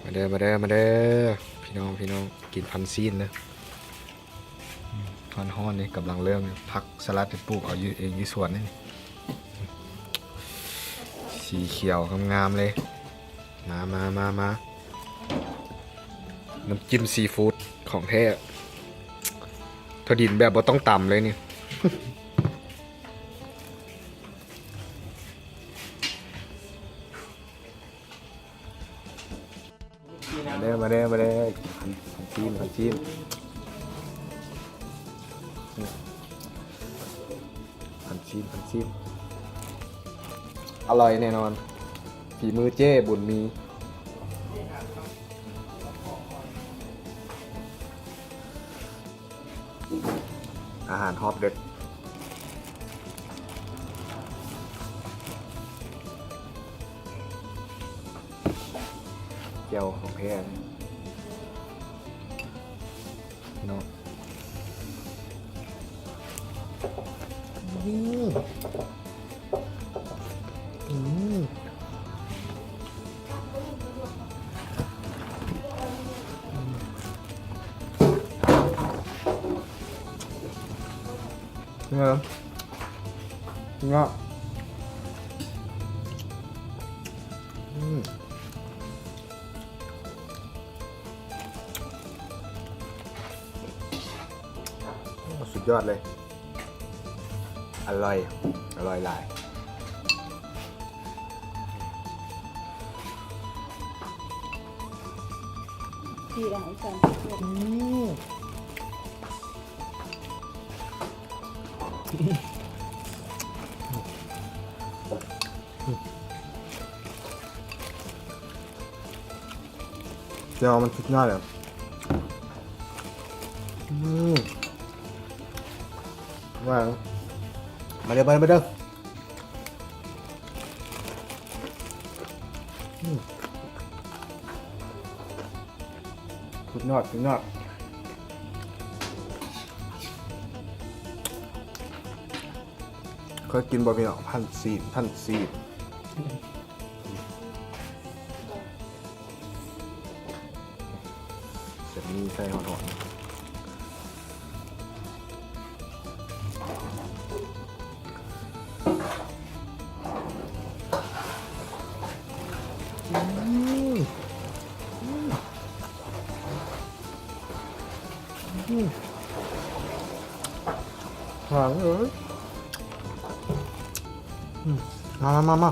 มาเด้อมาเด้อมาเด้อพี่น้องกินพันซีนนะฮ้อนๆนี่กำลังเริ่มผักสลัดที่ปลูกเอาอยู่เองที่สวนนี่สีเขียวงามๆเลยมาน้ำจิ้มซีฟู้ดของแท้ทอดินแบบบ่ต้องต่ำเลยนี่มาเด้อพันซีนอร่อยแน่นอนฝีมือเจ้บุญมีอาหารฮอปเด็ดเจียวของแท้เนาะเงาสุดยอดเลยอร่อยหลายที่อาหารจานเจียวมันสุดยอดเลยว่ามาเด้อสุดยอดเคยกินบะหมี่หนอพันซีดเสร็จมีใส่หอนหางเลยมา